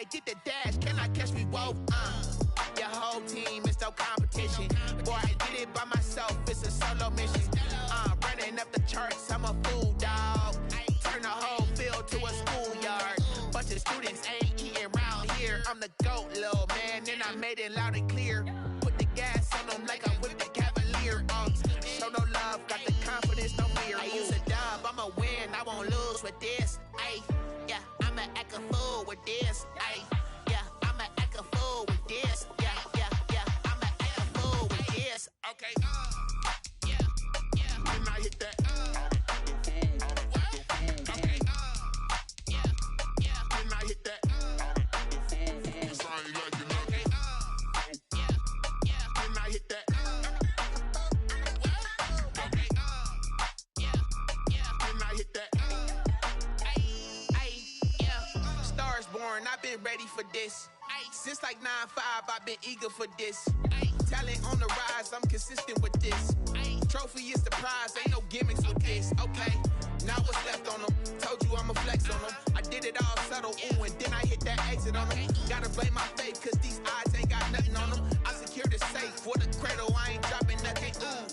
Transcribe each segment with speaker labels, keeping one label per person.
Speaker 1: I did the dash, can I catch me? Whoa, your whole team is no competition. Boy, I did it by myself, it's a solo mission. Running up the charts, I'm a fool, dog. Turn the whole field to a schoolyard. Bunch of students ain't eating round here. I'm the GOAT, little man, and I made it loud and clear. Put the gas on them like I whipped the Cavalier. Show no love, got the confidence, no fear. I use a dub, I'ma win, I won't lose with this. Ay, yeah, I'ma act a fool with this. Ay, yeah, I'ma act a fool with this. Yeah, yeah, yeah, I'ma act a fool with this. Okay, yeah, yeah, and I hit that. Okay, yeah, yeah, and I hit that. I've been ready for this. Since like 9-5, I've been eager for this. Talent on the rise, I'm consistent with this. Trophy is the prize, ain't no gimmicks with this. Okay, now what's left on them? Told you I'ma flex on them. I did it all subtle, ooh, and then I hit that exit on them. Gotta blame my faith, cause these odds ain't got nothing on them. I secured the safe for the cradle, I ain't dropping nothing, ooh.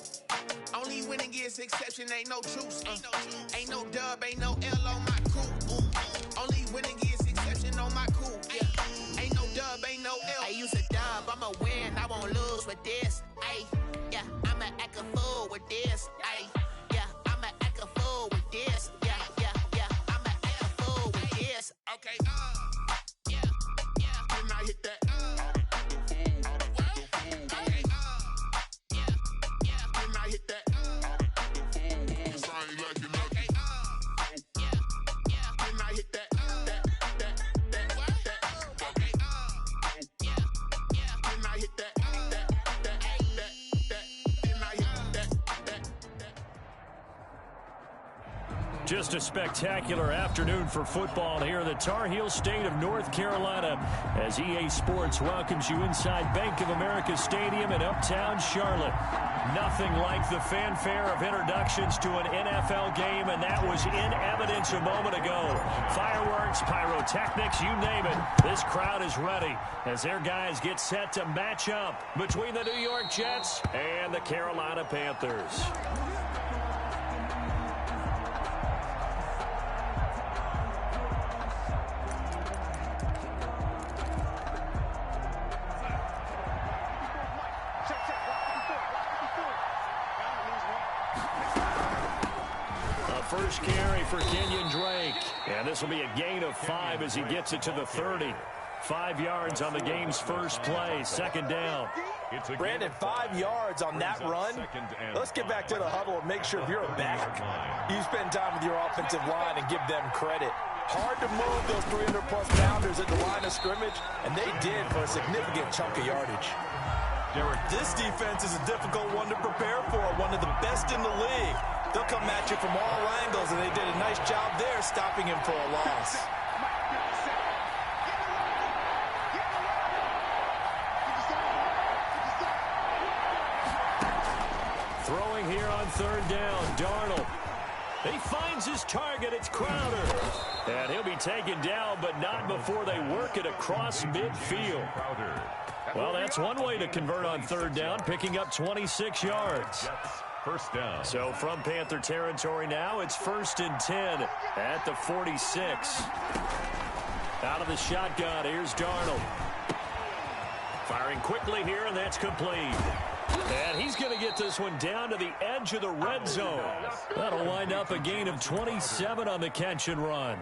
Speaker 1: Only winning is exception, ain't no truce. Ain't no dub, ain't no L on my crew. Ooh. Only winning is exception on my cool. Yeah. Ain't no dub, ain't no L. I use a dub, I'ma win, I won't lose with this. Ay, yeah, I'ma act a fool with this. Ay, yeah, I'ma act a fool with this. Yeah, yeah, yeah, I'ma act a fool with this. Okay, yeah, yeah, and I hit that. Okay, yeah, yeah, and I hit that.
Speaker 2: Just a spectacular afternoon for football here in the Tar Heel state of North Carolina as EA Sports welcomes you inside Bank of America Stadium in uptown Charlotte. Nothing like the fanfare of introductions to an NFL game, and that was in evidence a moment ago. Fireworks, pyrotechnics, you name it. This crowd is ready as their guys get set to match up between the New York Jets and the Carolina Panthers. First carry for Kenyon Drake. And this will be a gain of 5 as he gets it to the 30. 5 yards on the game's first play. Second down.
Speaker 3: Brandon, 5 yards on that run. Let's get back to the huddle and make sure if you're a back, you spend time with your offensive line and give them credit. Hard to move those 300-plus pounders at the line of scrimmage, and they did for a significant chunk of yardage.
Speaker 4: Derek, this defense is a difficult one to prepare for, one of the best in the league. They'll come at you from all angles, and they did a nice job there stopping him for a loss.
Speaker 2: Throwing here on third down, Darnold. He finds his target, it's Crowder. And he'll be taken down, but not before they work it across midfield. Well, that's one way to convert on third down, picking up 26 yards.
Speaker 5: First down.
Speaker 2: So from Panther territory now, it's 1st and 10 at the 46. Out of the shotgun, here's Darnold. Firing quickly here, and that's complete. And he's going to get this one down to the edge of the red zone. That'll wind up a gain of 27 on the catch and run.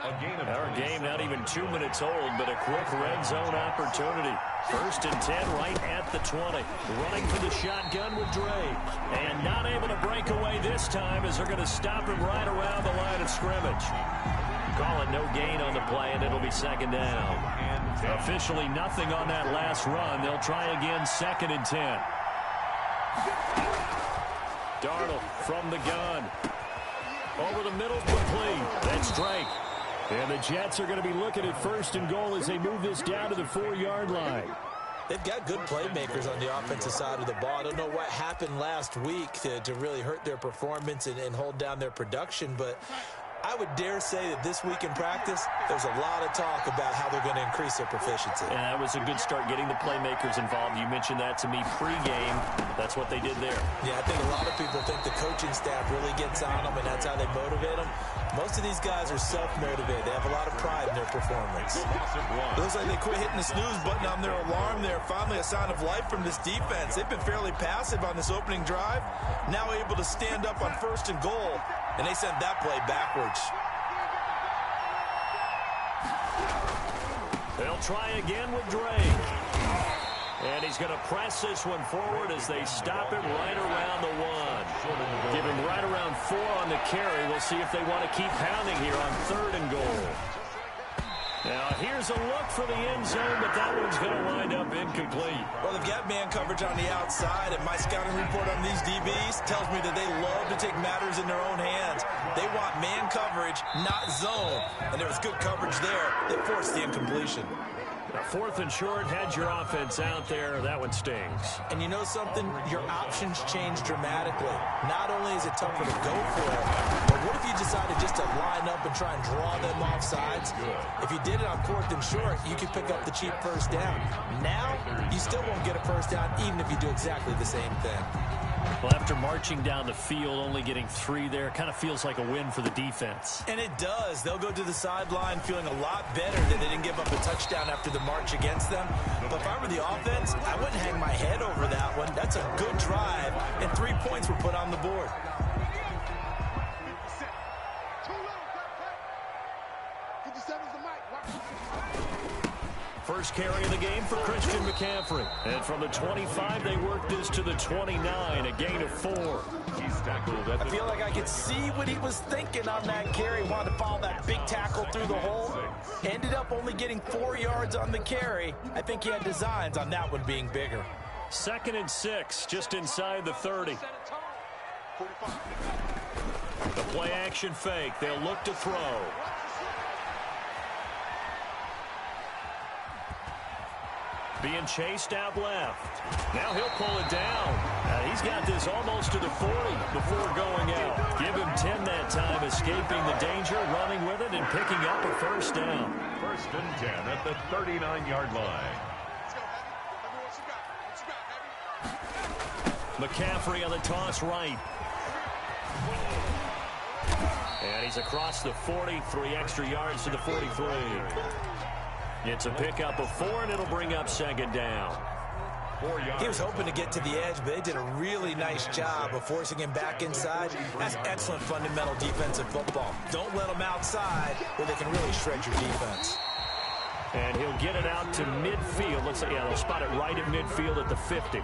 Speaker 2: Our game not even 2 minutes old, but a quick red zone opportunity. 1st and 10 right at the 20. Running for the shotgun with Drake. And not able to break away this time as they're going to stop him right around the line of scrimmage. Call it no gain on the play, and it'll be second down. Officially nothing on that last run. They'll try again 2nd and 10. Darnold from the gun. Over the middle, complete. That's Drake. And the Jets are going to be looking at 1st and goal as they move this down to the 4-yard line.
Speaker 3: They've got good playmakers on the offensive side of the ball. I don't know what happened last week to really hurt their performance and hold down their production, but I would dare say that this week in practice, there's a lot of talk about how they're going to increase their proficiency.
Speaker 2: And that was a good start getting the playmakers involved. You mentioned that to me pregame. That's what they did there.
Speaker 3: Yeah, I think a lot of people think the coaching staff really gets on them, and that's how they motivate them. Most of these guys are self-motivated. They have a lot of pride in their performance.
Speaker 4: It looks like they quit hitting the snooze button on their alarm there. Finally a sign of life from this defense. They've been fairly passive on this opening drive. Now able to stand up on 1st and goal. And they sent that play backwards.
Speaker 2: They'll try again with Drake. And he's going to press this one forward as they stop it right around the 1. Give him right around 4 on the carry. We'll see if they want to keep pounding here on 3rd and goal. Now, here's a look for the end zone, but that one's going to wind up incomplete.
Speaker 4: Well, they've got man coverage on the outside, and my scouting report on these DBs tells me that they love to take matters in their own hands. They want man coverage, not zone. And there was good coverage there that forced the incompletion.
Speaker 2: Now, 4th and short, had your offense out there. That one stings.
Speaker 3: And you know something? Your options change dramatically. Not only is it tougher to go for it, but what if you decided just to line up and try and draw them off sides? If you did it on 4th and short, you could pick up the cheap first down. Now, you still won't get a first down even if you do exactly the same thing.
Speaker 2: Well, after marching down the field, only getting 3 there, kind of feels like a win for the defense.
Speaker 3: And it does. They'll go to the sideline feeling a lot better that they didn't give up a touchdown after the march against them. But if I were the offense, I wouldn't hang my head over that one. That's a good drive, and 3 points were put on the board.
Speaker 2: First carry of the game for Christian McCaffrey. And from the 25, they work this to the 29, a gain of 4.
Speaker 3: I feel like I could see what he was thinking on that carry. Wanted to follow that big tackle through the hole. Ended up only getting 4 yards on the carry. I think he had designs on that one being bigger.
Speaker 2: 2nd and 6, just inside the 30. The play action fake. They'll look to throw. Being chased out left. Now he'll pull it down. He's got this almost to the 40 before going out. Give him 10 that time, escaping the danger, running with it, and picking up a first down.
Speaker 5: 1st and 10 at the 39-yard line.
Speaker 2: McCaffrey on the toss right. And he's across the 40, 3 extra yards to the 43. It's a pickup of 4, and it'll bring up 2nd down.
Speaker 3: He was hoping to get to the edge, but they did a really nice job of forcing him back inside. That's excellent fundamental defensive football. Don't let them outside where they can really shred your defense.
Speaker 2: And he'll get it out to midfield. Let's say, they'll spot it right at midfield at the 50.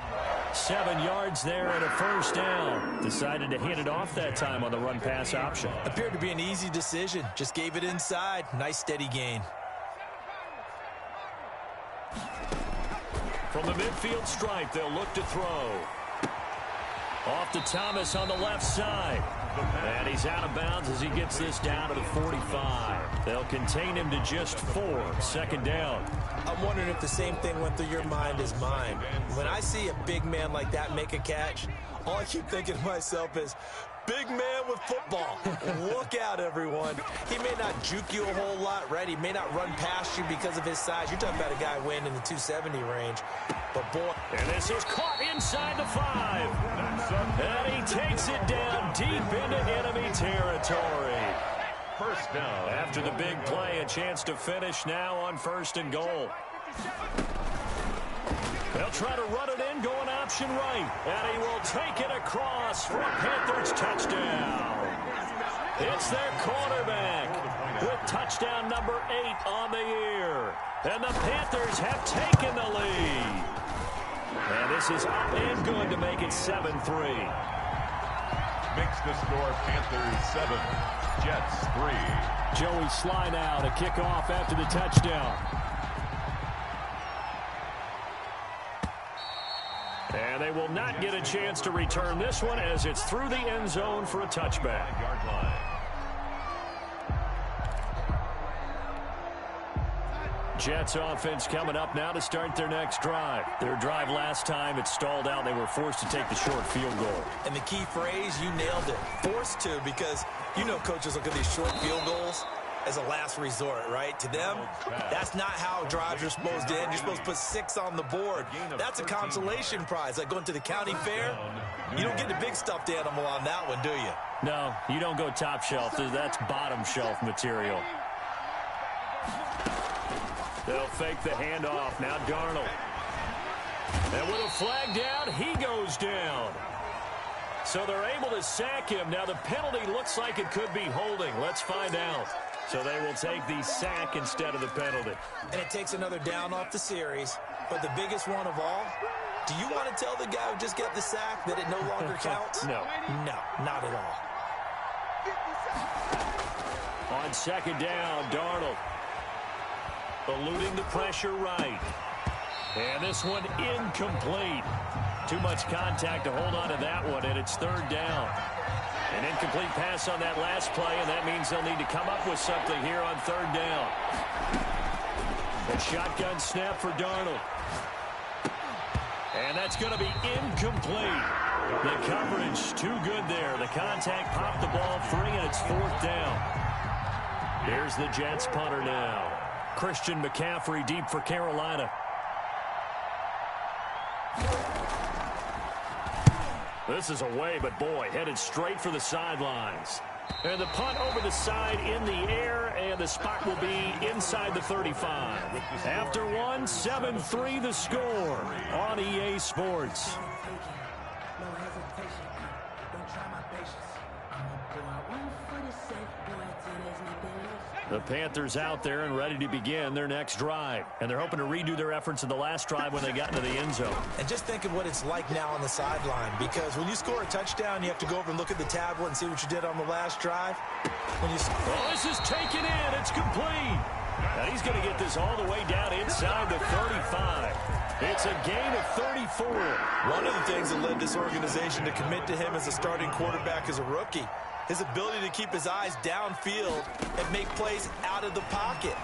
Speaker 2: 7 yards there and a first down. Decided to hand it off that time on the run-pass option.
Speaker 3: Appeared to be an easy decision. Just gave it inside. Nice steady gain.
Speaker 2: From the midfield stripe, they'll look to throw. Off to Thomas on the left side. And he's out of bounds as he gets this down to the 45. They'll contain him to just 4. 2nd down.
Speaker 3: I'm wondering if the same thing went through your mind as mine. When I see a big man like that make a catch, all I keep thinking to myself is, big man with football. Look out, everyone. He may not juke you a whole lot, right? He may not run past you because of his size. You're talking about a guy weighing in the 270 range. But, boy.
Speaker 2: And this is caught inside the 5. And he takes it down deep into enemy territory.
Speaker 5: First down.
Speaker 2: After the big play, a chance to finish now on 1st and goal. They'll try to run it in, going option right. And he will take it across for a Panthers touchdown. It's their quarterback with touchdown number 8 on the year. And the Panthers have taken the lead. And this is up and good to make it 7-3.
Speaker 5: Makes the score Panthers 7, Jets 3.
Speaker 2: Joey Slye now to kick off after the touchdown. And they will not get a chance to return this one as it's through the end zone for a touchback.
Speaker 5: Yard line.
Speaker 2: Jets offense coming up now to start their next drive. Their drive last time, it stalled out. They were forced to take the short field goal.
Speaker 4: And the key phrase, you nailed it. Forced to, because you know coaches look at these short field goals as a last resort, right? To them, that's not how drives are supposed to end. You're supposed to put 6 on the board. That's a consolation prize. Like going to the county fair, you don't get the big stuffed animal on that one, do you?
Speaker 2: No, you don't go top shelf. That's bottom shelf material. They'll fake the handoff. Now Darnold. And with a flag down, he goes down. So they're able to sack him. Now the penalty looks like it could be holding. Let's find out. So they will take the sack instead of the penalty.
Speaker 4: And it takes another down off the series. But the biggest one of all, do you want to tell the guy who just got the sack that it no longer counts?
Speaker 2: No.
Speaker 4: No, not at all.
Speaker 2: On second down, Darnold. Eluding the pressure right. And this one incomplete. Too much contact to hold on to that one, and it's third down. An incomplete pass on that last play, and that means they'll need to come up with something here on third down. A shotgun snap for Darnold. And that's going to be incomplete. The coverage too good there. The contact popped the ball free, and it's fourth down. Here's the Jets punter now. Christian McCaffrey deep for Carolina. This is away, but boy, headed straight for the sidelines. And the punt over the side in the air, and the spot will be inside the 35. After one, 7-3 the score on EA Sports. The Panthers out there and ready to begin their next drive. And they're hoping to redo their efforts in the last drive when they got into the end zone.
Speaker 4: And just think of what it's like now on the sideline, because when you score a touchdown, you have to go over and look at the tablet and see what you did on the last drive.
Speaker 2: Oh, this is taken in. It's complete. And he's going to get this all the way down inside the 35. It's a gain of 34.
Speaker 4: One of the things that led this organization to commit to him as a starting quarterback as a rookie, his ability to keep his eyes downfield and make plays out of the pocket.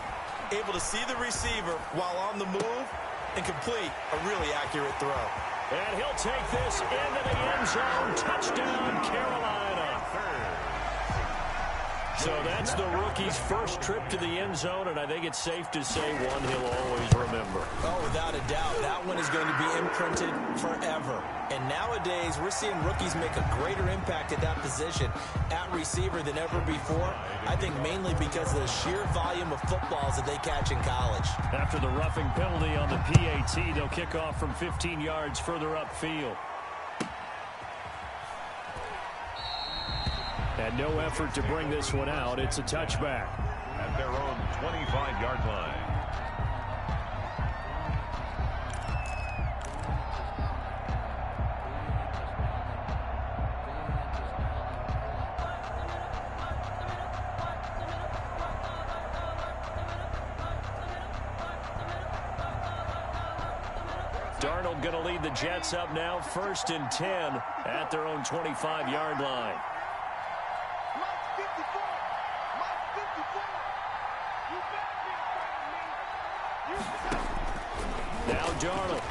Speaker 4: Able to see the receiver while on the move and complete a really accurate throw.
Speaker 2: And he'll take this into the end zone. Touchdown, Carolina. So that's the rookie's first trip to the end zone, and I think it's safe to say one he'll always remember.
Speaker 4: Oh, without a doubt. That one is going to be imprinted forever. And nowadays, we're seeing rookies make a greater impact at that position at receiver than ever before. I think mainly because of the sheer volume of footballs that they catch in college.
Speaker 2: After the roughing penalty on the PAT, they'll kick off from 15 yards further upfield. And no effort to bring this one out. It's a touchback.
Speaker 5: At their own 25-yard line.
Speaker 2: Darnold going to lead the Jets up now, 1st and 10 at their own 25-yard line. Now Darnold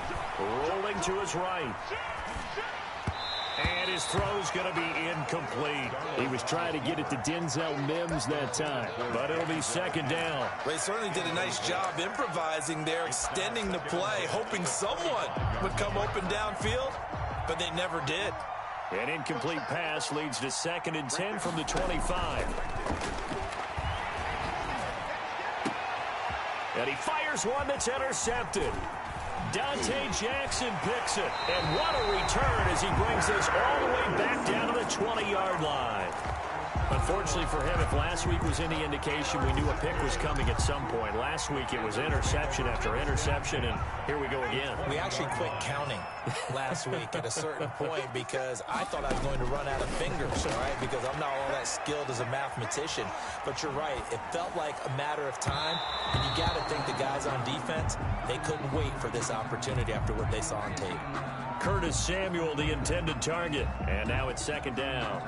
Speaker 2: rolling to his right. And his throw's going to be incomplete. He was trying to get it to Denzel Mims that time, but it'll be second down.
Speaker 4: They certainly did a nice job improvising there, extending the play, hoping someone would come open downfield, but they never did.
Speaker 2: An incomplete pass leads to 2nd and 10 from the 25. And he fires one that's intercepted. Dante Jackson picks it. And what a return as he brings this all the way back down to the 20-yard line. Unfortunately for him, if last week was any indication, we knew a pick was coming at some point. Last week it was interception after interception, and here we go again.
Speaker 4: We actually quit counting last week at a certain point because I thought I was going to run out of fingers, all right, because I'm not all that skilled as a mathematician. But you're right. It felt like a matter of time, and you got to think the guys on defense, they couldn't wait for this opportunity after what they saw on tape.
Speaker 2: Curtis Samuel, the intended target, and now it's second down.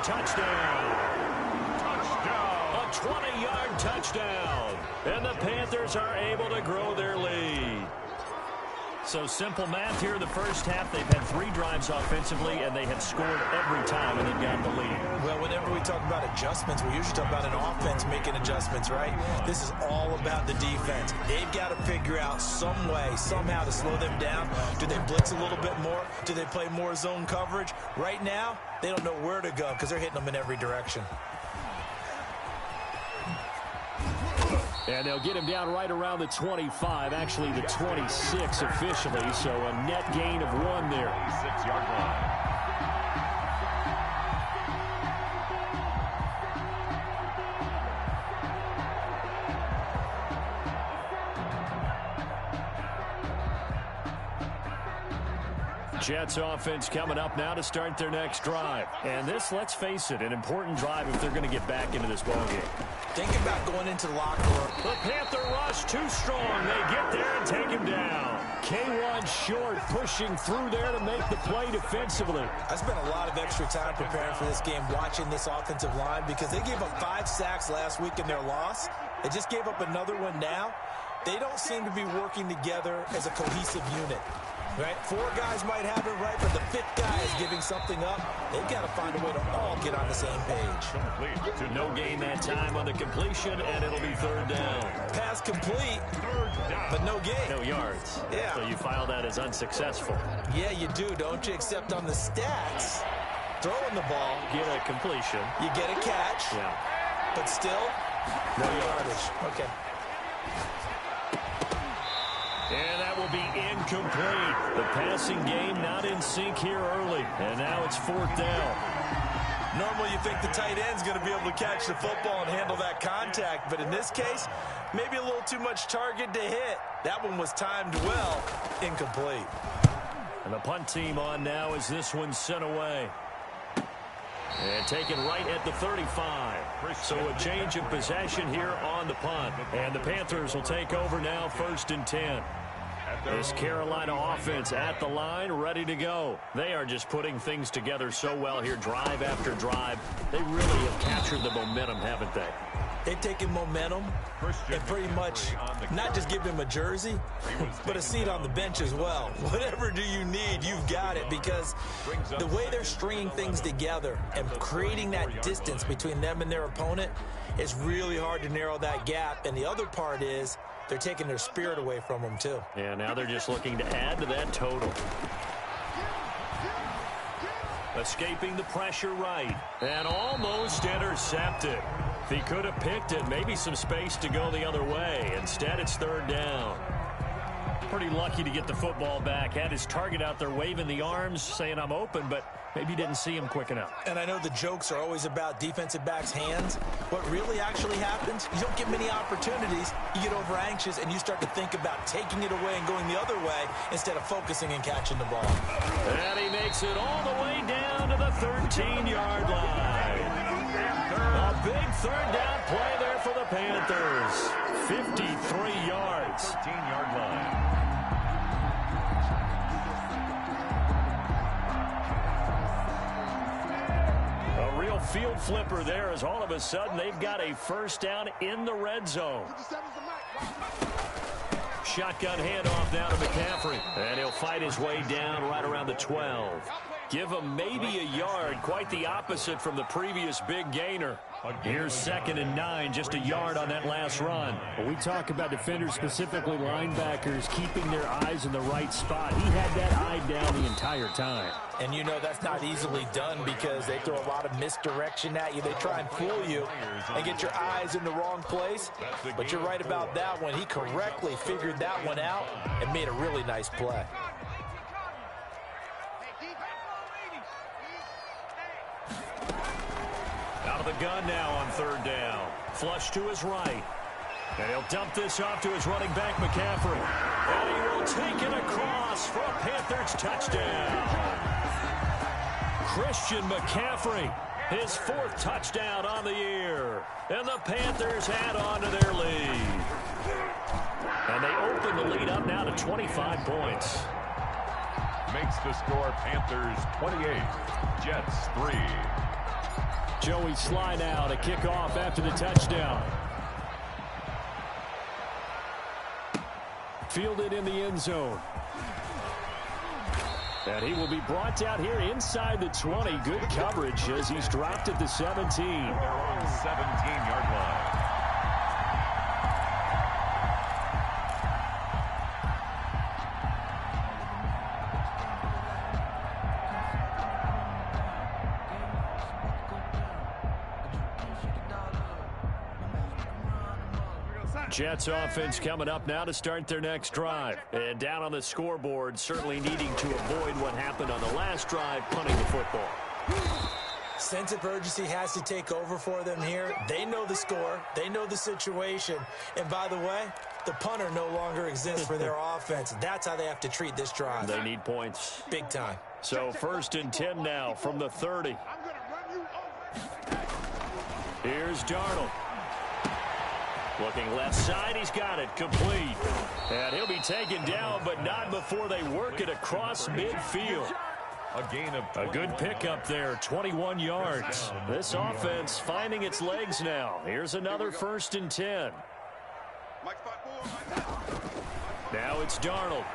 Speaker 2: touchdown. A 20-yard touchdown. And the Panthers are able to grow their lead. So simple math here in the first half. They've had 3 drives offensively, and they have scored every time, and they've gotten the lead.
Speaker 4: Well, whenever we talk about adjustments, we usually talk about an offense making adjustments, right? This is all about the defense. They've got to figure out some way, somehow to slow them down. Do they blitz a little bit more? Do they play more zone coverage? Right now, they don't know where to go because they're hitting them in every direction.
Speaker 2: And they'll get him down right around the 25, actually the 26 officially, so a net gain of 1 there.
Speaker 5: 6-yard line.
Speaker 2: Jets offense coming up now to start their next drive. And this, let's face it, an important drive if they're going to get back into this ballgame.
Speaker 4: Think about going into the locker room.
Speaker 2: The Panther rush too strong. They get there and take him down. K1 Short pushing through there to make the play defensively.
Speaker 4: I spent a lot of extra time preparing for this game, watching this offensive line, because they gave up 5 sacks last week in their loss. They just gave up another one now. They don't seem to be working together as a cohesive unit. Right? 4 guys might have it right, but the 5th guy is giving something up. They've got to find a way to all get on the same page.
Speaker 2: To no gain that time on the completion, and it'll be 3rd down.
Speaker 4: Pass complete, but no gain.
Speaker 2: No yards.
Speaker 4: Yeah.
Speaker 2: So you file that as unsuccessful.
Speaker 4: Yeah, you do, don't you? Except on the stats, throwing the ball.
Speaker 2: Get a completion.
Speaker 4: You get a catch.
Speaker 2: Yeah.
Speaker 4: But still, no yardage. Okay.
Speaker 2: And that will be incomplete. The passing game not in sync here early. And now it's 4th down.
Speaker 4: Normally you think the tight end's going to be able to catch the football and handle that contact. But in this case, maybe a little too much target to hit. That one was timed well. Incomplete.
Speaker 2: And the punt team on now as this one's sent away. And taken right at the 35. So a change of possession here on the punt. And the Panthers will take over now, 1st and 10. This Carolina offense at the line, ready to go. They are just putting things together so well here, drive after drive. They really have captured the momentum, haven't they?
Speaker 4: They've taken momentum and pretty much not just give him a jersey, but a seat on the bench as well. Whatever do you need, you've got it, because the way they're stringing things together and creating that distance between them and their opponent is really hard to narrow that gap. And the other part is they're taking their spirit away from them, too.
Speaker 2: Yeah, now they're just looking to add to that total. Escaping the pressure right. And almost intercepted. If he could have picked it, maybe some space to go the other way. Instead, it's 3rd down. Pretty lucky to get the football back. Had his target out there waving the arms, saying I'm open, but maybe didn't see him quick enough.
Speaker 4: And I know the jokes are always about defensive backs' hands. What really actually happens, you don't get many opportunities. You get over anxious, and you start to think about taking it away and going the other way instead of focusing and catching the ball.
Speaker 2: And he makes it all the way down to the 13-yard line. A big 3rd down play there for the Panthers. 53 yards.
Speaker 5: 13-yard line.
Speaker 2: A real field flipper there, as all of a sudden they've got a 1st down in the red zone. Shotgun handoff now to McCaffrey. And he'll fight his way down right around the 12. Give him maybe a yard, quite the opposite from the previous big gainer. Here's 2nd and 9, just a yard on that last run.
Speaker 6: When we talk about defenders, specifically linebackers, keeping their eyes in the right spot, he had that eye down the entire time.
Speaker 4: And you know that's not easily done because they throw a lot of misdirection at you. They try and fool you and get your eyes in the wrong place. But you're right about that one. He correctly figured that one out and made a really nice play.
Speaker 2: Out of the gun now on 3rd down. Flush to his right. And he'll dump this off to his running back, McCaffrey. And he will take it across for a Panthers touchdown. Christian McCaffrey, his 4th touchdown on the year. And the Panthers add on to their lead. And they open the lead up now to 25 points.
Speaker 5: Makes the score Panthers 28, Jets 3.
Speaker 6: Joey Sly now to kick off after the touchdown. Fielded in the end zone. And he will be brought down here inside the 20. Good coverage as he's dropped at the 17.
Speaker 5: They're on the 17-yard line.
Speaker 2: Jets offense coming up now to start their next drive. And down on the scoreboard, certainly needing to avoid what happened on the last drive, punting the football.
Speaker 3: Sense of urgency has to take over for them here. They know the score. They know the situation. And by the way, the punter no longer exists for their offense. That's how they have to treat this drive.
Speaker 2: They need points.
Speaker 3: Big time.
Speaker 2: So 1st and 10 now from the 30. Here's Darnold. Looking left side, he's got it, complete. And he'll be taken down, but not before they work it across midfield.
Speaker 5: A gain of
Speaker 2: a good pickup there, 21 yards. This offense finding its legs now. Here's another 1st and 10. Now it's Darnold.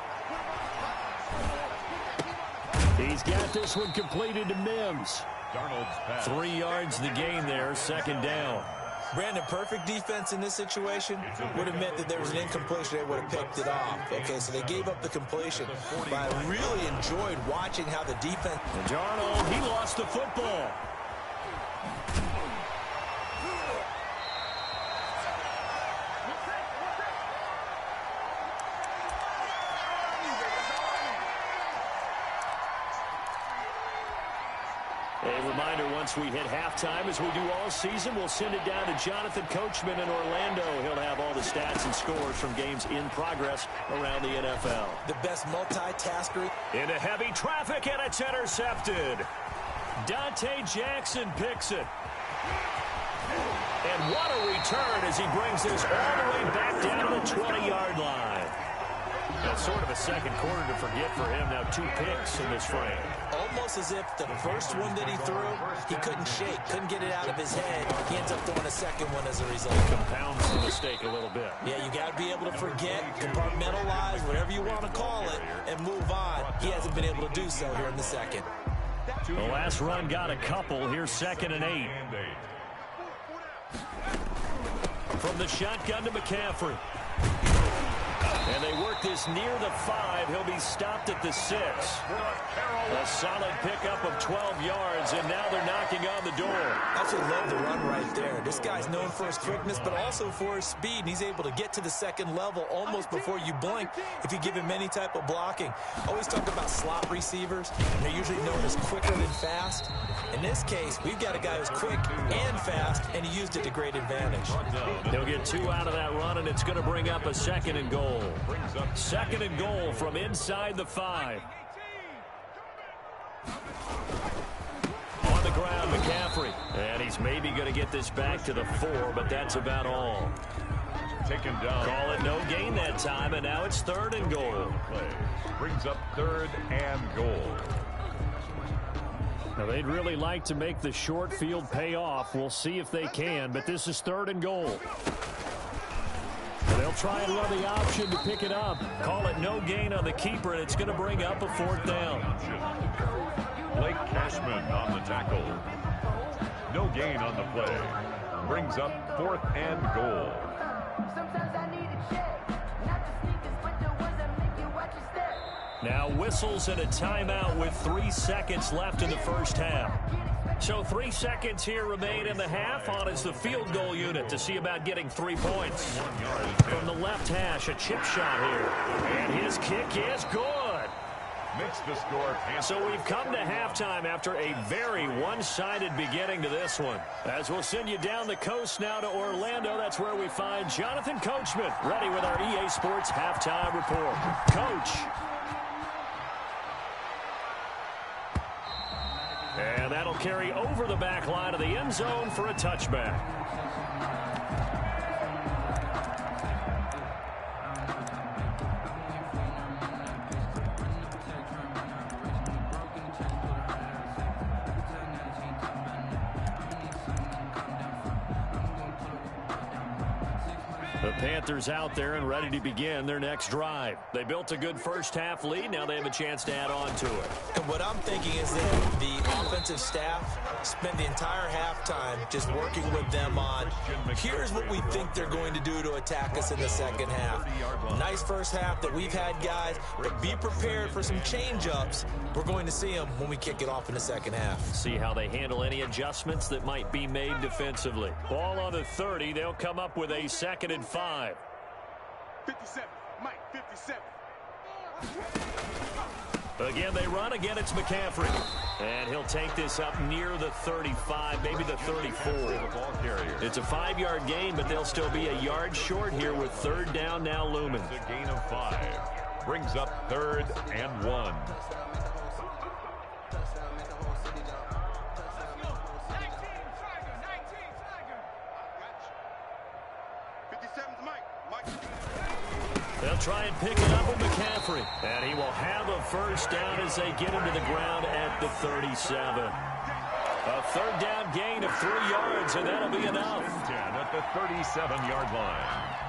Speaker 2: He's got this one completed to Mims.
Speaker 5: Darnold's pass.
Speaker 2: 3 yards the gain there, 2nd down.
Speaker 3: Brandon, perfect defense in this situation would have meant that there was an incompletion. They would have picked it off. Okay, so they gave up the completion. But I really enjoyed watching how the defense...
Speaker 2: And Darnold, he lost the football. A reminder, once we hit halftime, as we do all season, we'll send it down to Jonathan Coachman in Orlando. He'll have all the stats and scores from games in progress around the NFL.
Speaker 3: The best multitasker.
Speaker 2: Into heavy traffic, and it's intercepted. Dante Jackson picks it. And what a return as he brings this all the way back down to the 20-yard line. That's sort of a second quarter to forget for him. Now 2 picks in this frame.
Speaker 3: Almost as if the first one that he threw, he couldn't shake, couldn't get it out of his head. He ends up throwing a second one as a result.
Speaker 2: Compounds the mistake a little bit.
Speaker 3: Yeah, you got to be able to forget, compartmentalize, whatever you want to call it, and move on. He hasn't been able to do so here in the second.
Speaker 2: The last run got a couple. Here's 2nd and 8. From the shotgun to McCaffrey. And they work this near the 5. He'll be stopped at the 6. A solid pickup of 12 yards, and now they're knocking on the door.
Speaker 3: I absolutely love the run right there. This guy's known for his quickness, but also for his speed. And he's able to get to the second level almost before you blink if you give him any type of blocking. Always talk about slot receivers, and they're usually known as quicker than fast. In this case, we've got a guy who's quick and fast, and he used it to great advantage.
Speaker 2: They'll get 2 out of that run, and it's going to bring up a 2nd and goal. 2nd and goal from inside the 5. On the ground, McCaffrey. And he's maybe going to get this back to the 4, but that's about all.
Speaker 5: Taken down.
Speaker 2: Call it no gain that time, and now it's 3rd and goal.
Speaker 5: Brings up 3rd and goal.
Speaker 6: Now, they'd really like to make the short field pay off. We'll see if they can, but this is 3rd and goal. They'll try and run the option to pick it up.
Speaker 2: Call it no gain on the keeper, and it's going to bring up a 4th down.
Speaker 5: Blake Cashman on the tackle. No gain on the play. Brings up 4th and goal.
Speaker 2: Now whistles and a timeout with 3 seconds left in the first half. So 3 seconds here remain in the half. On is the field goal unit to see about getting 3 points. From the left hash, a chip shot here. And his kick is good.
Speaker 5: Makes the score.
Speaker 2: So we've come to halftime after a very one-sided beginning to this one. As we'll send you down the coast now to Orlando, that's where we find Jonathan Coachman, ready with our EA Sports Halftime Report. Coach. And that'll carry over the back line of the end zone for a touchback. Panthers out there and ready to begin their next drive. They built a good first-half lead. Now they have a chance to add on to it.
Speaker 4: And what I'm thinking is that the offensive staff spent the entire halftime just working with them on, here's what we think they're going to do to attack us in the second half. Nice first half that we've had, guys, but be prepared for some change-ups. We're going to see them when we kick it off in the second half.
Speaker 2: See how they handle any adjustments that might be made defensively. Ball on the 30. They'll come up with a 2nd and 5.
Speaker 7: 57. Mike, 57.
Speaker 2: Again, they run. Again, it's McCaffrey. And he'll take this up near the 35, maybe the 34. It's a 5-yard gain, but they'll still be a yard short here with 3rd down now looming.
Speaker 5: It's a gain of 5. Brings up 3rd and 1.
Speaker 2: They'll try and pick it up with McCaffrey. And he will have a first down as they get him to the ground at the 37. A 3rd down gain of 3 yards, and that'll be enough.
Speaker 5: 10 at the 37-yard line.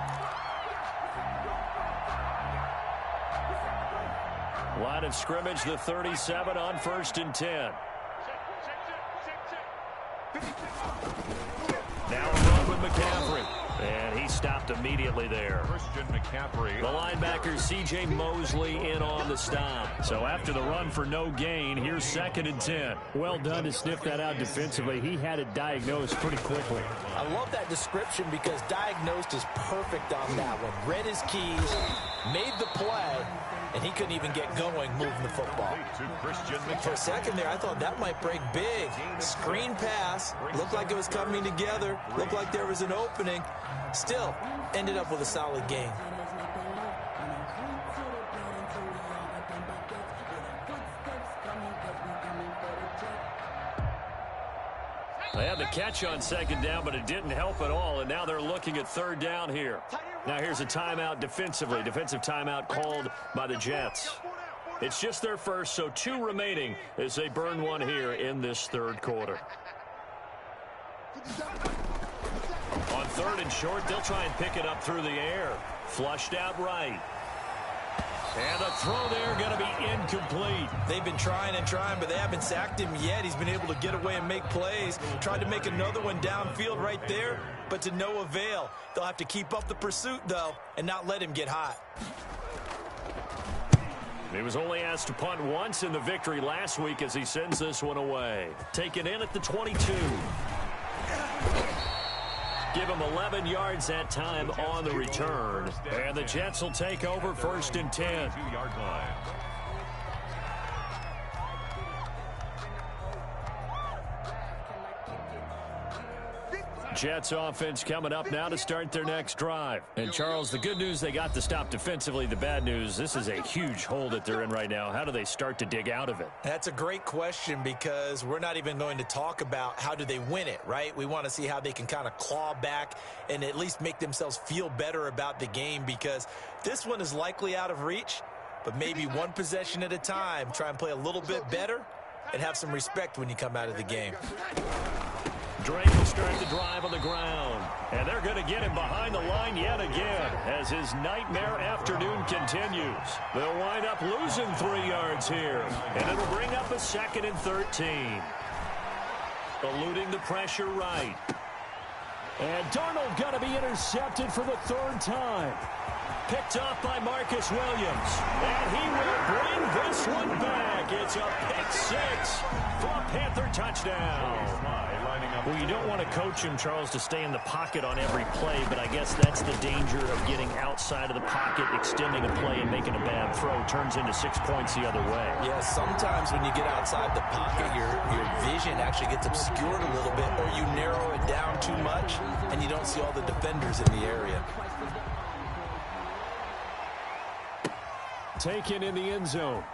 Speaker 2: Line of scrimmage, the 37 on 1st and 10. Now a run with McCaffrey. And he stopped immediately there.
Speaker 5: Christian McCaffrey.
Speaker 2: The linebacker, C.J. Mosley, in on the stop. So after the run for no gain, here's 2nd and 10.
Speaker 6: Well done to sniff that out defensively. He had it diagnosed pretty quickly.
Speaker 4: I love that description because diagnosed is perfect on that one. Read his keys, made the play, and he couldn't even get going moving the football. For a second there, I thought that might break big. Screen pass, looked like it was coming together, looked like there was an opening. Still, ended up with a solid game.
Speaker 2: They had the catch on 2nd down, but it didn't help at all, and now they're looking at 3rd down here. Now here's a timeout defensively. Defensive timeout called by the Jets. It's just their first, so 2 remaining as they burn one here in this 3rd quarter. On 3rd and short, they'll try and pick it up through the air. Flushed out right. And the throw there going to be incomplete.
Speaker 4: They've been trying and trying, but they haven't sacked him yet. He's been able to get away and make plays. Tried to make another one downfield right there, but to no avail. They'll have to keep up the pursuit, though, and not let him get hot.
Speaker 2: He was only asked to punt once in the victory last week as he sends this one away. Taken in at the 22. Give him 11 yards that time on the return. And the Jets will take over 1st and 10.
Speaker 5: 2-yard line.
Speaker 2: Jets offense coming up now to start their next drive. And, Charles, the good news, they got the stop defensively. The bad news, this is a huge hole that they're in right now. How do they start to dig out of it?
Speaker 4: That's a great question because we're not even going to talk about how do they win it, right? We want to see how they can kind of claw back and at least make themselves feel better about the game because this one is likely out of reach, but maybe one possession at a time. Try and play a little bit better and have some respect when you come out of the game.
Speaker 2: Drake will start the drive on the ground. And they're going to get him behind the line yet again as his nightmare afternoon continues. They'll wind up losing 3 yards here. And it'll bring up a 2nd and 13. Eluding the pressure right.
Speaker 6: And Darnold going to be intercepted for the 3rd time.
Speaker 2: Picked off by Marcus Williams. And he will bring this one back. It's a pick-6 for a Panther touchdown. Well, you don't want to coach him, Charles, to stay in the pocket on every play, but I guess that's the danger of getting outside of the pocket, extending a play, and making a bad throw. Turns into 6 points the other way.
Speaker 4: Yeah, sometimes when you get outside the pocket, your vision actually gets obscured a little bit, or you narrow it down too much, and you don't see all the defenders in the area.
Speaker 6: Taken in the end zone.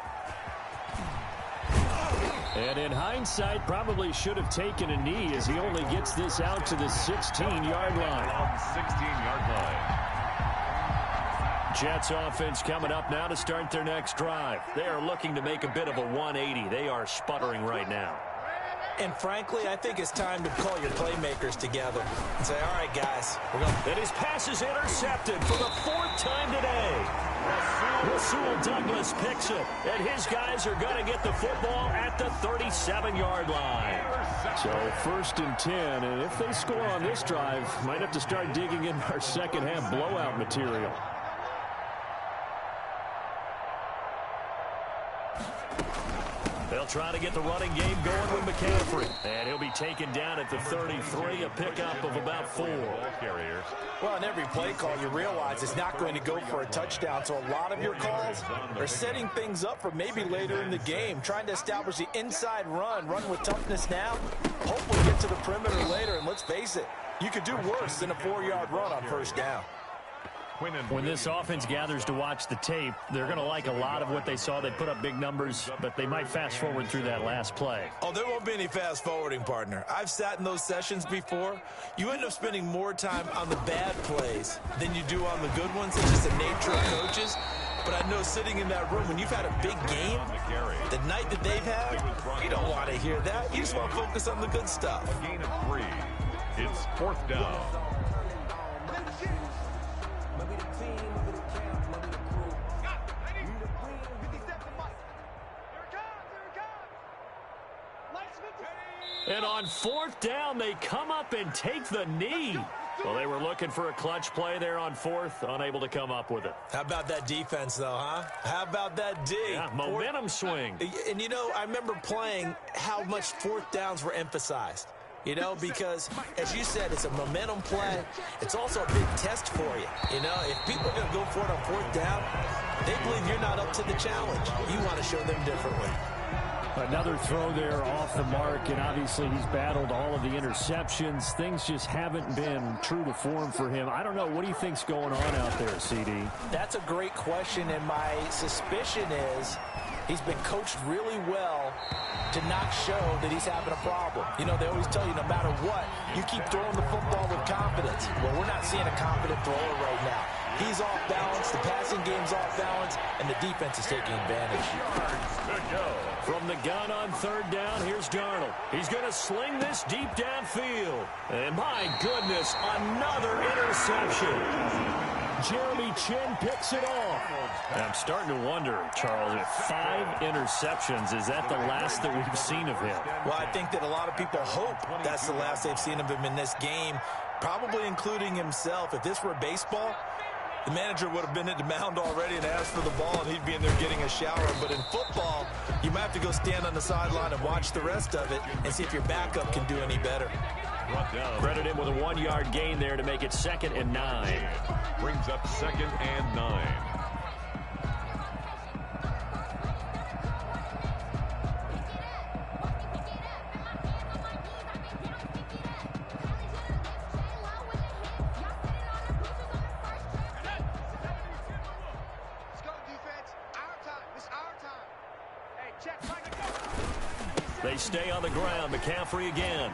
Speaker 6: And in hindsight, probably should have taken a knee as he only gets this out to the 16-yard line.
Speaker 5: 16-yard line.
Speaker 2: Jets offense coming up now to start their next drive. They are looking to make a bit of a 180. They are sputtering right now.
Speaker 4: And frankly, I think it's time to call your playmakers together and say, all right, guys, we're going to...
Speaker 2: And his pass is intercepted for the 4th time today. Rasul Douglas picks it, and his guys are going to get the football at the 37-yard line.
Speaker 6: So 1st and 10, and if they score on this drive, might have to start digging in our second-half blowout material.
Speaker 2: They'll try to get the running game going with McCaffrey. And he'll be taken down at the 33, a pickup of about 4.
Speaker 3: Well, in every play call, you realize it's not going to go for a touchdown, so a lot of your calls are setting things up for maybe later in the game, trying to establish the inside run with toughness now, hopefully get to the perimeter later, and let's face it, you could do worse than a 4-yard run on 1st down.
Speaker 6: When this offense gathers to watch the tape, they're going to like a lot of what they saw. They put up big numbers, but they might fast forward through that last play.
Speaker 4: Oh, there won't be any fast forwarding, partner. I've sat in those sessions before. You end up spending more time on the bad plays than you do on the good ones. It's just the nature of coaches. But I know sitting in that room, when you've had a big game, the night that they've had, you don't want to hear that. You just want to focus on the good stuff.
Speaker 5: A gain of 3. It's 4th down.
Speaker 6: And on 4th down, they come up and take the knee. Well, they were looking for a clutch play there on 4th, unable to come up with it.
Speaker 4: How about that defense, though, huh? How about that D?
Speaker 6: Yeah, momentum swing.
Speaker 4: And, you know, I remember playing how much 4th downs were emphasized. You know, because, as you said, it's a momentum play. It's also a big test for you. You know, if people are going to go for it on 4th down, they believe you're not up to the challenge. You want to show them differently.
Speaker 6: Another throw there off the mark, and obviously he's battled all of the interceptions. Things just haven't been true to form for him. I don't know. What do you think's going on out there, CD?
Speaker 3: That's a great question, and my suspicion is he's been coached really well to not show that he's having a problem. You know, they always tell you no matter what, you keep throwing the football with confidence. Well, we're not seeing a confident thrower right now. He's off balance, the passing game's off balance, and the defense is taking advantage.
Speaker 6: From the gun on 3rd down, here's Darnold. He's going to sling this deep downfield. And my goodness, another interception. Jeremy Chinn picks it off. And I'm starting to wonder, Charles, if 5 interceptions, is that the last that we've seen of him?
Speaker 4: Well, I think that a lot of people hope that's the last they've seen of him in this game, probably including himself. If this were baseball, the manager would have been at the mound already and asked for the ball, and he'd be in there getting a shower. But in football, you might have to go stand on the sideline and watch the rest of it and see if your backup can do any better.
Speaker 6: Credit him with a 1-yard gain there to make it 2nd and 9.
Speaker 5: Brings up 2nd and 9.
Speaker 6: They stay on the ground. McCaffrey again.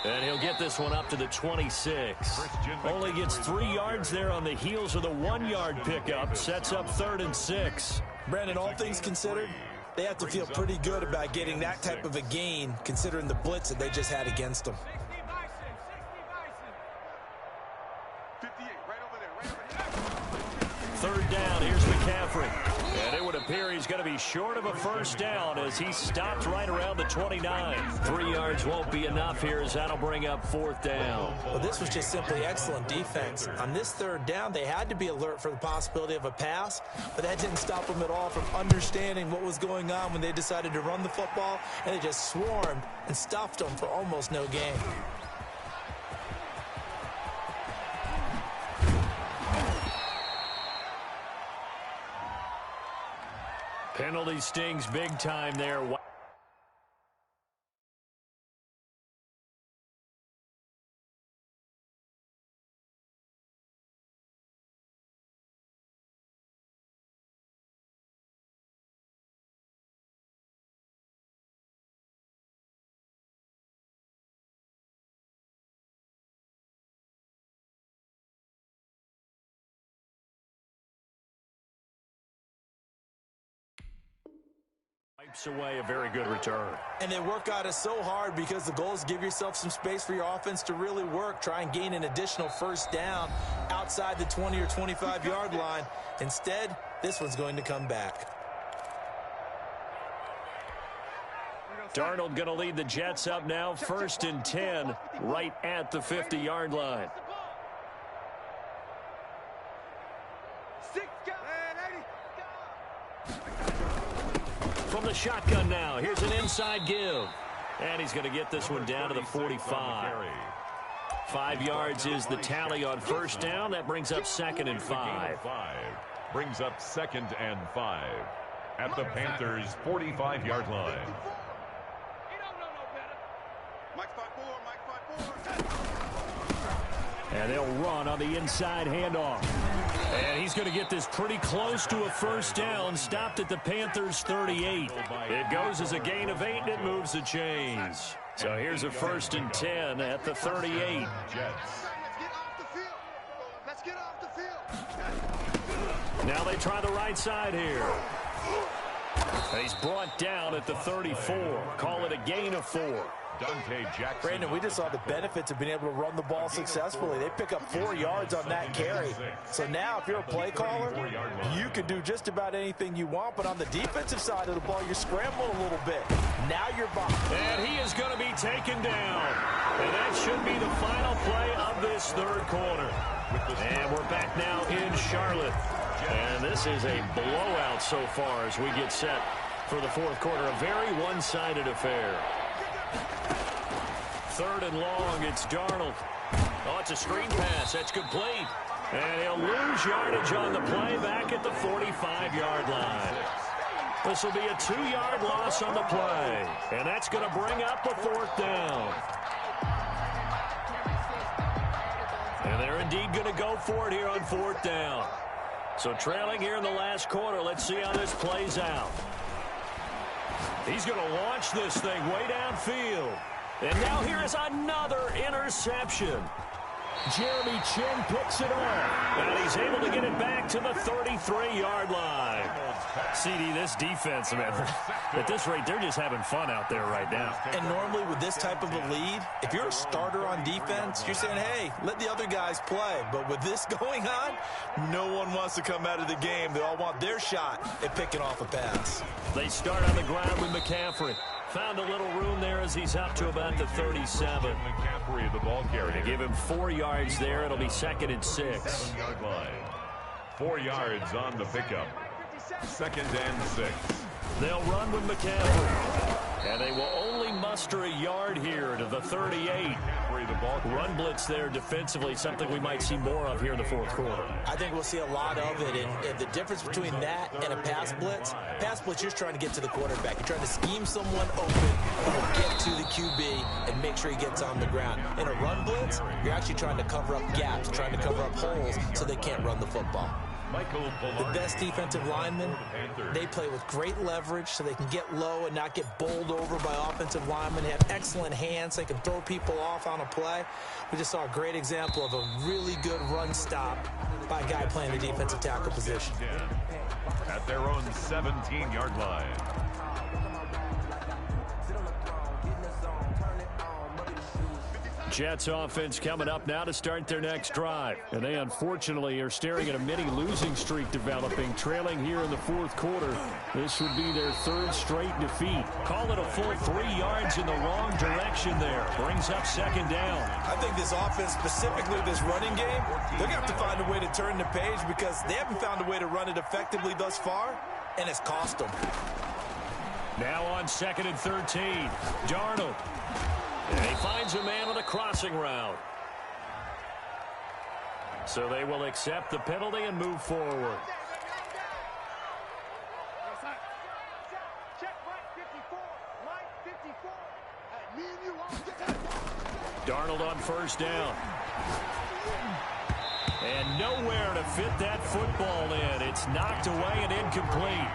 Speaker 6: And he'll get this one up to the 26. Only gets 3 yards there on the heels of the 1-yard pickup. Sets up 3rd and 6.
Speaker 4: Brandon, all things considered, they have to feel pretty good about getting that type of a gain, considering the blitz that they just had against them.
Speaker 6: 3rd down. Here's McCaffrey. And it would appear he's going to be short of a 1st down as he stopped right around the 29. 3 yards won't be enough here as that'll bring up 4th down.
Speaker 4: Well, this was just simply excellent defense. On this 3rd down, they had to be alert for the possibility of a pass, but that didn't stop them at all from understanding what was going on when they decided to run the football, and they just swarmed and stuffed them for almost no gain.
Speaker 6: Penalty stings big time there.
Speaker 2: Wipes away a very good return.
Speaker 4: And they work on it so hard because the goal is give yourself some space for your offense to really work. Try and gain an additional first down outside the 20 or 25-yard line. Instead, this one's going to come back.
Speaker 2: Darnold going to lead the Jets up now, 1st and 10, right at the 50-yard line. From the shotgun now, here's an inside give. And he's going to get this one down to the 45. 5 yards is the tally on first down. That brings up 2nd and 5.
Speaker 5: Brings up 2nd and 5 at the Panthers' 45-yard line.
Speaker 2: And they'll run on the inside handoff. And he's going to get this pretty close to a first down, stopped at the Panthers' 38. It goes as a gain of 8, and it moves the chains. So here's a 1st and 10 at the 38. Now they try the right side here. And he's brought down at the 34. Call it a gain of 4.
Speaker 5: Dante Jackson.
Speaker 3: Brandon, we just saw the benefits of being able to run the ball successfully. They pick up 4 yards on that carry. So now if you're a play caller, you can do just about anything you want. But on the defensive side of the ball, you're scrambling a little bit. Now you're behind.
Speaker 2: And he is going to be taken down. And that should be the final play of this 3rd quarter. And we're back now in Charlotte. And this is a blowout so far as we get set for the 4th quarter. A very one-sided affair. 3rd and long, it's Darnold. Oh, it's a screen pass. That's complete. And he'll lose yardage on the play back at the 45-yard line. This will be a 2-yard loss on the play. And that's going to bring up a 4th down. And they're indeed going to go for it here on 4th down. So trailing here in the last quarter. Let's see how this plays out. He's going to launch this thing way downfield. And now here is another interception. Jeremy Chinn picks it off. And he's able to get it back to the 33-yard line. CD, this defense, man, at this rate, they're just having fun out there right now.
Speaker 4: And normally with this type of a lead, if you're a starter on defense, you're saying, hey, let the other guys play. But with this going on, no one wants to come out of the game. They all want their shot at picking off a pass.
Speaker 2: They start on the ground with McCaffrey. Found a little room there as he's up to about the 37.
Speaker 5: McCaffrey, the ball carrier.
Speaker 2: They give him 4 yards there. It'll be 2nd and 6.
Speaker 5: 4 yards on the pickup. 2nd and 6.
Speaker 2: They'll run with McCaffrey. And they will only muster a yard here to the 38. Run blitz there defensively, something we might see more of here in the 4th quarter.
Speaker 4: I think we'll see a lot of it. And the difference between that and a pass blitz, you're just trying to get to the quarterback. You're trying to scheme someone open who will get to the QB and make sure he gets on the ground. In a run blitz, you're actually trying to cover up gaps, trying to cover up holes so they can't run the football. The best defensive linemen, they play with great leverage so they can get low and not get bowled over by offensive linemen. They have excellent hands. They can throw people off on a play. We just saw a great example of a really good run stop by a guy playing the defensive tackle position.
Speaker 5: At their own 17-yard line.
Speaker 2: Jets offense coming up now to start their next drive. And they unfortunately are staring at a mini losing streak developing, trailing here in the 4th quarter. This would be their 3rd straight defeat. Call it a full 3 yards in the wrong direction there. Brings up 2nd down.
Speaker 4: I think this offense, specifically this running game, they're going to have to find a way to turn the page because they haven't found a way to run it effectively thus far, and it's cost them.
Speaker 2: Now on 2nd and 13, Darnold. And he finds a man on a crossing route. So they will accept the penalty and move forward. Darnold on 1st down. And nowhere to fit that football in. It's knocked away and incomplete.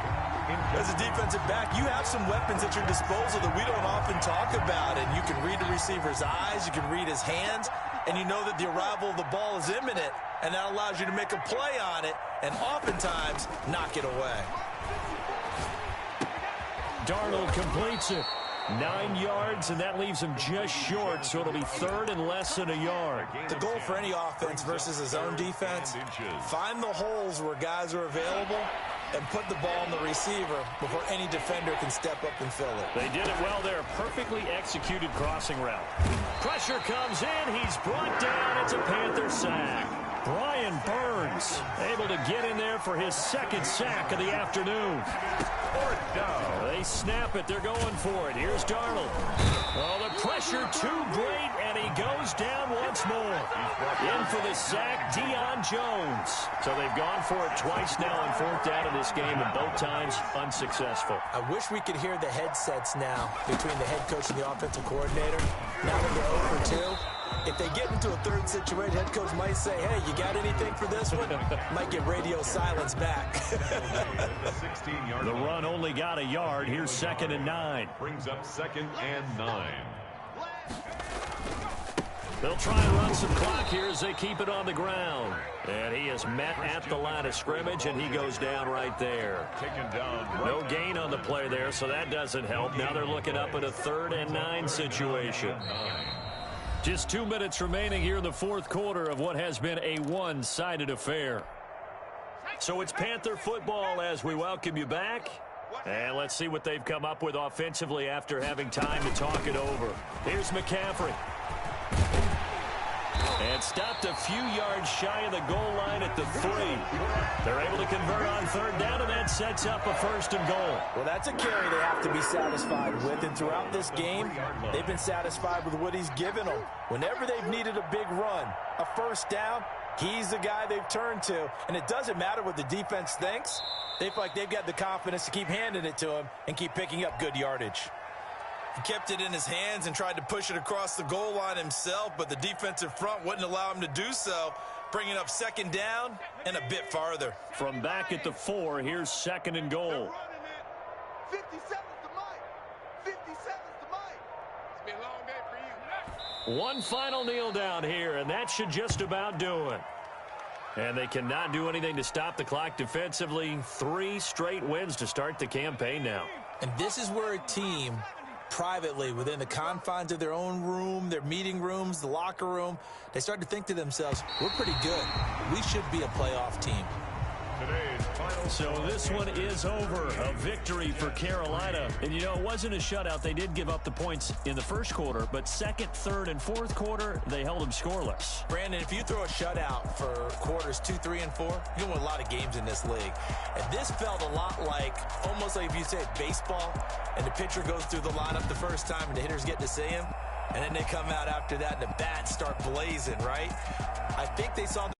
Speaker 4: As a defensive back, you have some weapons at your disposal that we don't often talk about. And you can read the receiver's eyes, you can read his hands, and you know that the arrival of the ball is imminent, and that allows you to make a play on it and oftentimes knock it away.
Speaker 6: Darnold completes it. 9 yards, and that leaves him just short, so it'll be third and less than a yard.
Speaker 4: The goal for any offense versus his own defense, find the holes where guys are available and put the ball on the receiver before any defender can step up and fill it.
Speaker 6: They did it well there. Perfectly executed crossing route. Pressure comes in. He's brought down. It's a Panther sack. Brian Burns able to get in there for his second sack of the afternoon.
Speaker 5: Fourth down.
Speaker 6: They snap it. They're going for it. Here's Darnold. Oh, the pressure too great, and he goes down once more. In for the sack, Deion Jones. So they've gone for it twice now on fourth down in this game, and both times unsuccessful.
Speaker 4: I wish we could hear the headsets now between the head coach and the offensive coordinator. Now that they're 0 for 2. If they get into a third situation, head coach might say, hey, you got anything for this one? Might get radio silence back.
Speaker 6: The run only got a yard. Here's 2nd and 9.
Speaker 5: Brings up 2nd and 9.
Speaker 6: They'll try and run some clock here as they keep it on the ground. And he is met at the line of scrimmage, and he goes down right there.
Speaker 5: Taken down.
Speaker 6: No gain on the play there, so that doesn't help. Now they're looking up at a 3rd and 9 situation. Just 2 minutes remaining here in the fourth quarter of what has been a one-sided affair. So it's Panther football as we welcome you back. And let's see what they've come up with offensively after having time to talk it over. Here's McCaffrey. And stopped a few yards shy of the goal line at the 3. They're able to convert on 3rd down, and that sets up a 1st and goal.
Speaker 3: Well, that's a carry they have to be satisfied with, and throughout this game, they've been satisfied with what he's given them. Whenever they've needed a big run, a 1st down, he's the guy they've turned to, and it doesn't matter what the defense thinks. They feel like they've got the confidence to keep handing it to him and keep picking up good yardage.
Speaker 4: He kept it in his hands and tried to push it across the goal line himself, but the defensive front wouldn't allow him to do so, bringing up 2nd down and a bit farther.
Speaker 6: From back at the 4, here's 2nd and goal.
Speaker 7: 57's the mic. 57's the mic. It's been a long day for you.
Speaker 6: One final kneel down here, and that should just about do it. And they cannot do anything to stop the clock defensively. 3 straight wins to start the campaign now.
Speaker 4: And this is where a team privately, within the confines of their own room, their meeting rooms, the locker room, they start to think to themselves, we're pretty good. We should be a playoff team.
Speaker 6: So this one is over. A victory for Carolina. And, you know, it wasn't a shutout. They did give up the points in the first quarter, but 2nd, 3rd, and 4th quarter, they held them scoreless.
Speaker 4: Brandon, if you throw a shutout for quarters 2, 3, and 4, you win a lot of games in this league. And this felt a lot like, almost like if you say baseball, and the pitcher goes through the lineup the first time and the hitters get to see him, and then they come out after that and the bats start blazing, right? I think they saw the